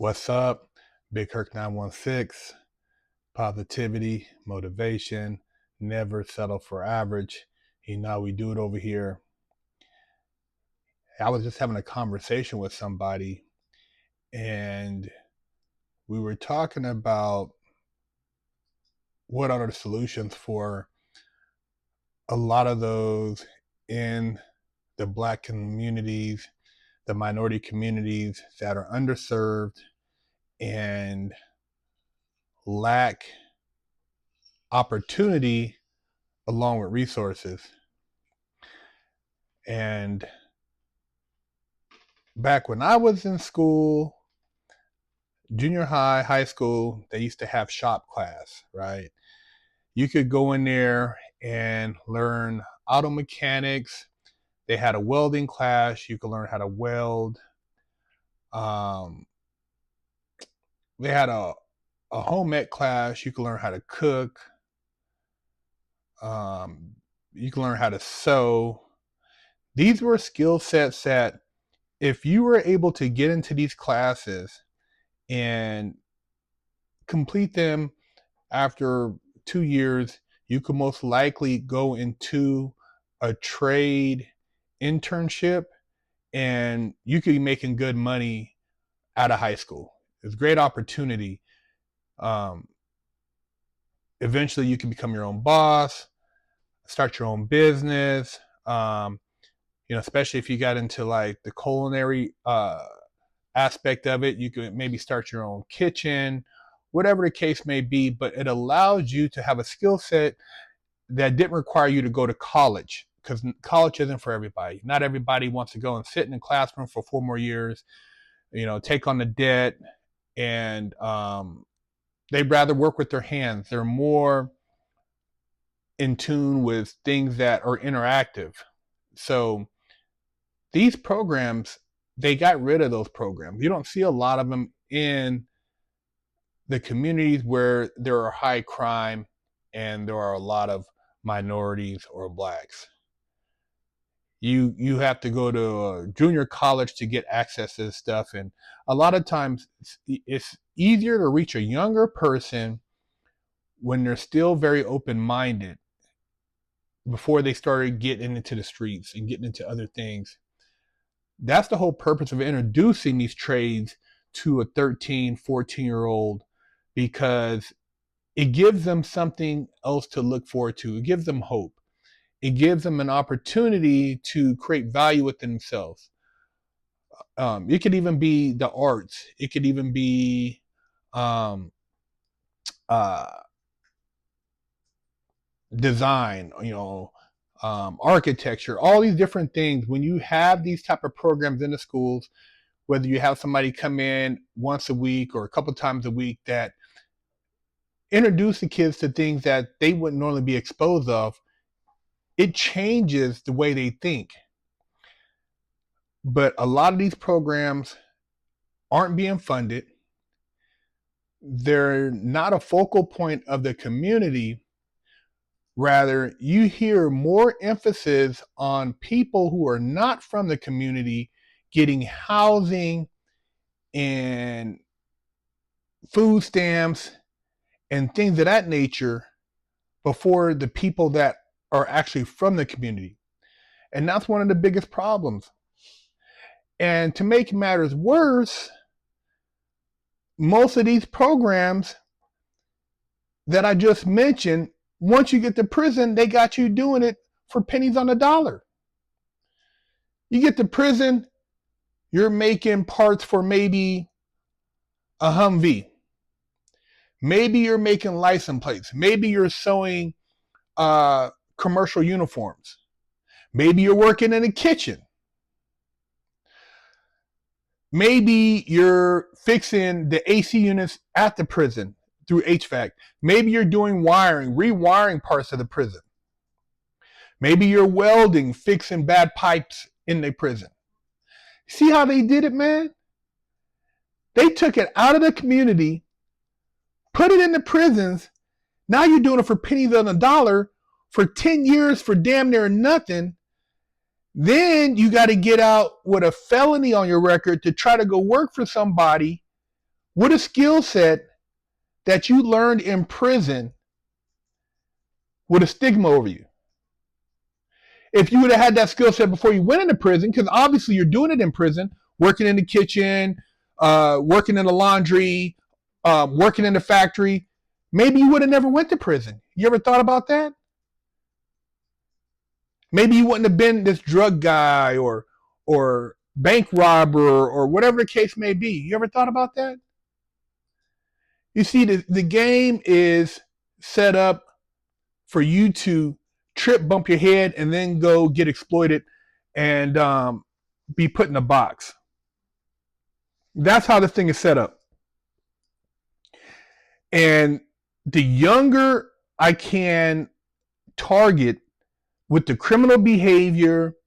What's up? BigHerc916, positivity, motivation, never settle for average. You know how we do it over here. I was just having a conversation with somebody and we were talking about what are the solutions for a lot of those in the Black communities, the minority communities that are underserved and lack opportunity along with resources. And back when I was in school, junior high, high school, they used to have shop class, right? You could go in there and learn auto mechanics. They had a welding class. You could learn how to weld. They had a home ec class. You could learn how to cook. You can learn how to sew. These were skill sets that if you were able to get into these classes and complete them after 2 years, you could most likely go into a trade internship and you could be making good money out of high school. It's a great opportunity. Eventually you can become your own boss, start your own business. Especially if you got into like the culinary aspect of it, you could maybe start your own kitchen, whatever the case may be, but it allows you to have a skill set that didn't require you to go to college, because college isn't for everybody. Not everybody wants to go and sit in a classroom for 4 more years, take on the debt, and they'd rather work with their hands. They're more in tune with things that are interactive. So these programs, they got rid of those programs. You don't see a lot of them in the communities where there are high crime and there are a lot of minorities or blacks. You have to go to a junior college to get access to this stuff, and a lot of times it's easier to reach a younger person when they're still very open-minded before they started getting into the streets and getting into other things. That's the whole purpose of introducing these trades to a 13, 14-year-old, because it gives them something else to look forward to. It gives them hope. It gives them an opportunity to create value within themselves. It could even be the arts. It could even be design, architecture, all these different things. When you have these type of programs in the schools, whether you have somebody come in once a week or a couple times a week that introduce the kids to things that they wouldn't normally be exposed of, it changes the way they think. But a lot of these programs aren't being funded. They're not a focal point of the community. Rather, you hear more emphasis on people who are not from the community getting housing and food stamps and things of that nature before the people that are actually from the community. And that's one of the biggest problems. And to make matters worse, most of these programs that I just mentioned, once you get to prison, they got you doing it for pennies on the dollar. You get to prison, you're making parts for maybe a Humvee. Maybe you're making license plates. Maybe you're sewing commercial uniforms. Maybe you're working in a kitchen. Maybe you're fixing the AC units at the prison through HVAC. Maybe you're doing wiring, rewiring parts of the prison. Maybe you're welding, fixing bad pipes in the prison. See how they did it, man? They took it out of the community, put it in the prisons. Now you're doing it for pennies on the dollar for 10 years for damn near nothing. Then you got to get out with a felony on your record to try to go work for somebody What a skill set that you learned in prison with a stigma over you. If you would have had that skill set before you went into prison, because obviously you're doing it in prison, working in the kitchen, working in the laundry, working in the factory, maybe you would have never went to prison. You ever thought about that? Maybe you wouldn't have been this drug guy or bank robber or whatever the case may be. You ever thought about that? You see, the game is set up for you to trip, bump your head, and then go get exploited and be put in a box. That's how the thing is set up. And the younger I can target with the criminal behavior,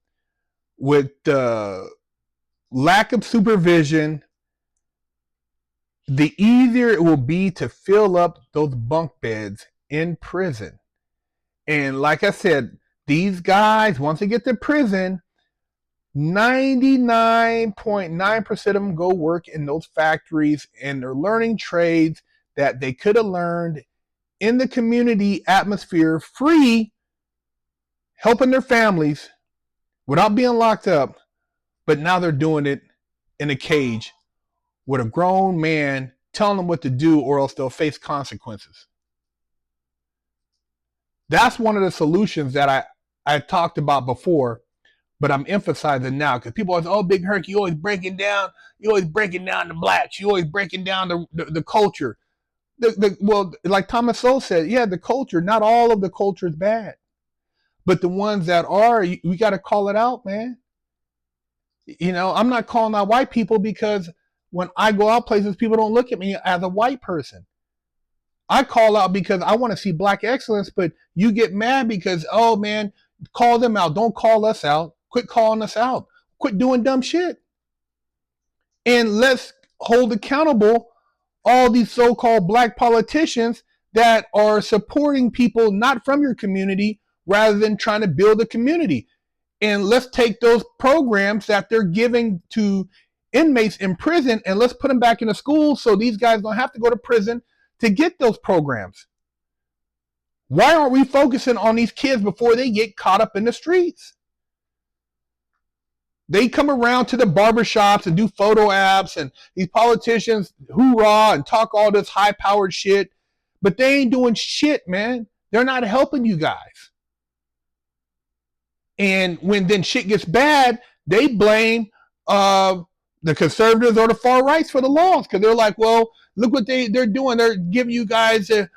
with the lack of supervision, the easier it will be to fill up those bunk beds in prison. And like I said, these guys, once they get to prison, 99.9% of them go work in those factories, and they're learning trades that they could have learned in the community atmosphere, free, helping their families without being locked up. But now they're doing it in a cage with a grown man telling them what to do, or else they'll face consequences. That's one of the solutions that I talked about before, but I'm emphasizing now, because people always, oh, Big Herc, you always breaking down the blacks, you always breaking down the culture. Well, like Thomas Sowell said, yeah, the culture, not all of the culture is bad, but the ones that are, we got to call it out, man. You know, I'm not calling out white people because when I go out places, people don't look at me as a white person. I call out because I want to see black excellence, but you get mad because, oh man, call them out. Don't call us out. Quit calling us out. Quit doing dumb shit. And let's hold accountable all these so-called black politicians that are supporting people not from your community rather than trying to build a community. And let's take those programs that they're giving to inmates in prison and let's put them back into school so these guys don't have to go to prison to get those programs. Why aren't we focusing on these kids before they get caught up in the streets? They come around to the barbershops and do photo apps, and these politicians hoorah and talk all this high-powered shit, but they ain't doing shit, man. They're not helping you guys. And when then shit gets bad, they blame the conservatives or the far rights for the laws, because they're like, well, look what they're doing. They're giving you guys the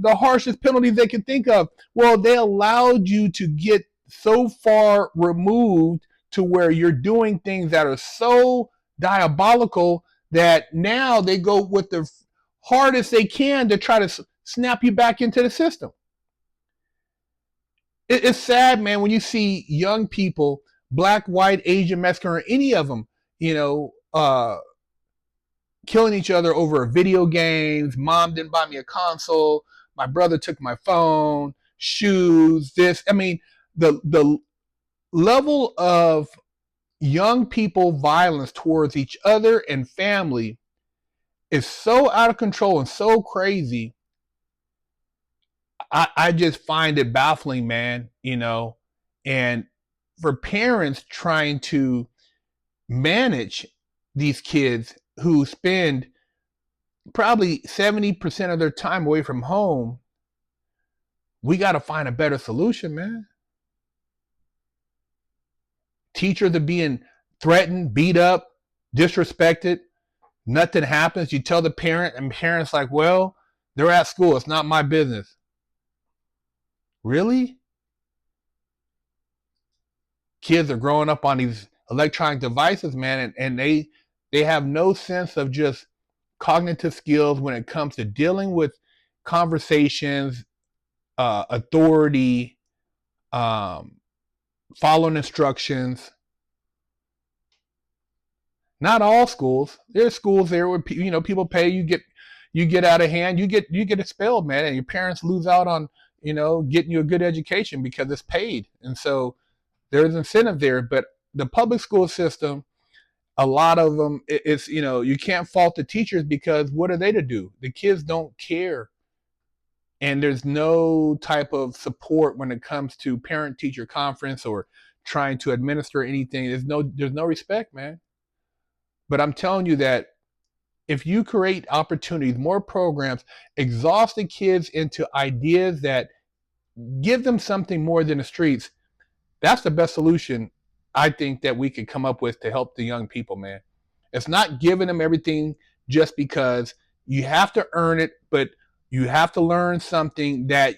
harshest penalties they can think of. Well, they allowed you to get so far removed to where you're doing things that are so diabolical that now they go with the hardest they can to try to snap you back into the system. It's sad, man, when you see young people, black, white, Asian, Mexican, or any of them, you know, killing each other over video games. Mom didn't buy me a console. My brother took my phone, shoes, this. I mean, the level of young people violence towards each other and family is so out of control and so crazy. I just find it baffling, man, you know, and for parents trying to manage these kids who spend probably 70% of their time away from home, we got to find a better solution, man. Teachers are being threatened, beat up, disrespected. Nothing happens. You tell the parent, and parents like, well, they're at school. It's not my business. Really? Kids are growing up on these electronic devices, man, and they have no sense of just cognitive skills when it comes to dealing with conversations, authority, following instructions. Not all schools. There's schools there where people pay, you get out of hand, you get expelled, man, and your parents lose out on getting you a good education because it's paid, and so there's incentive there. But the public school system, a lot of them, it's, you know, you can't fault the teachers because what are they to do? The kids don't care. And there's no type of support when it comes to parent teacher conference or trying to administer anything. There's no respect, man. But I'm telling you that if you create opportunities, more programs, exhaust the kids into ideas that give them something more than the streets, that's the best solution I think that we could come up with to help the young people, man. It's not giving them everything just because. You have to earn it, but you have to learn something that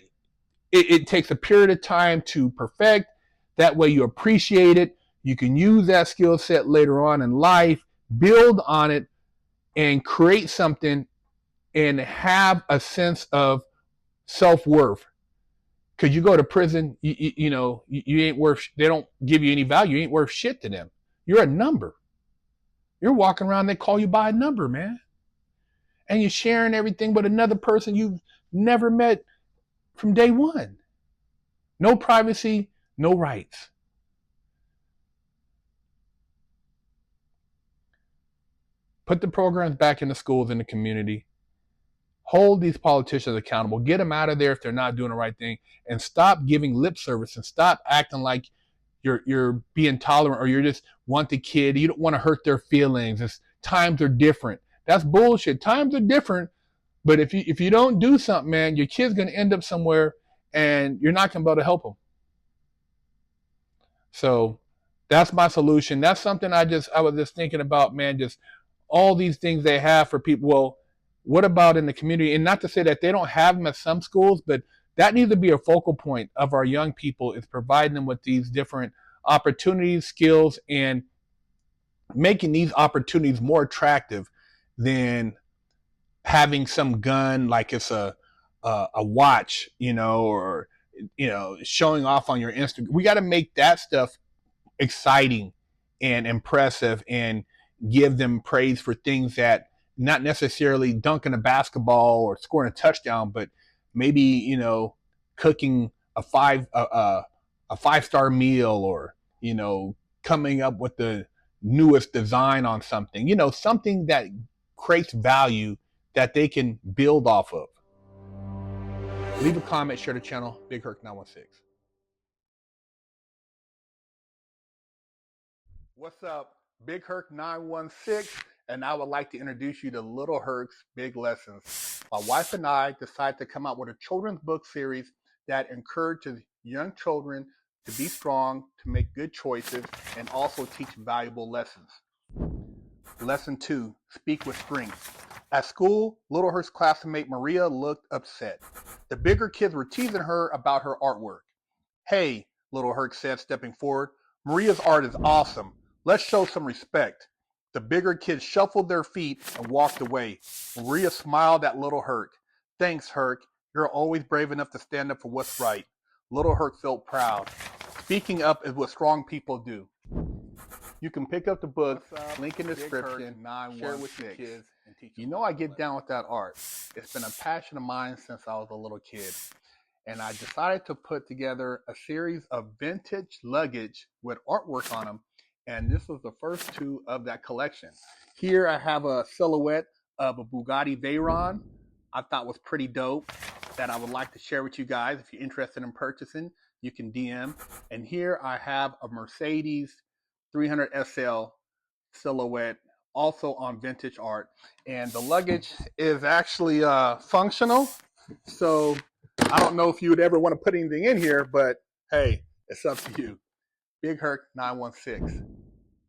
it takes a period of time to perfect. That way you appreciate it. You can use that skill set later on in life, build on it, and create something and have a sense of self-worth. Because you go to prison, you know, you ain't worth, they don't give you any value. You ain't worth shit to them. You're a number. You're walking around, they call you by a number, man. And you're sharing everything with another person you've never met from day one. No privacy, no rights. Put the programs back in the schools, in the community. Hold these politicians accountable. Get them out of there if they're not doing the right thing. And stop giving lip service and stop acting like you're being tolerant or you just want the kid. You don't want to hurt their feelings. Times are different. That's bullshit. Times are different. But if you don't do something, man, your kid's going to end up somewhere and you're not going to be able to help them. So that's my solution. That's something I was just thinking about, man, just all these things they have for people. Well, what about in the community? And not to say that they don't have them at some schools, but that needs to be a focal point of our young people, is providing them with these different opportunities, skills, and making these opportunities more attractive than having some gun like it's a watch, you know, or, you know, showing off on your Instagram. We got to make that stuff exciting and impressive and give them praise for things that, not necessarily dunking a basketball or scoring a touchdown, but maybe, you know, cooking a 5-star meal, or, you know, coming up with the newest design on something, you know, something that creates value that they can build off of. Leave a comment, share the channel, BigHerc916. What's up? BigHerc916, and I would like to introduce you to Little Herc's Big Lessons. My wife and I decided to come out with a children's book series that encourages young children to be strong, to make good choices, and also teach valuable lessons. Lesson 2, Speak with Strength. At school, Little Herc's classmate Maria looked upset. The bigger kids were teasing her about her artwork. "Hey," Little Herc said, stepping forward, "Maria's art is awesome. Let's show some respect." The bigger kids shuffled their feet and walked away. Maria smiled at Little Herc. "Thanks, Herc. You're always brave enough to stand up for what's right." Little Herc felt proud. Speaking up is what strong people do. You can pick up the book, link in the description, share it with your kids. You know I get down with that art. It's been a passion of mine since I was a little kid. And I decided to put together a series of vintage luggage with artwork on them. And this was the first 2 of that collection. Here I have a silhouette of a Bugatti Veyron I thought was pretty dope that I would like to share with you guys. If you're interested in purchasing, you can DM. And here I have a Mercedes 300 SL silhouette, also on vintage art. And the luggage is actually functional. So I don't know if you would ever want to put anything in here, but hey, it's up to you. BigHerc916.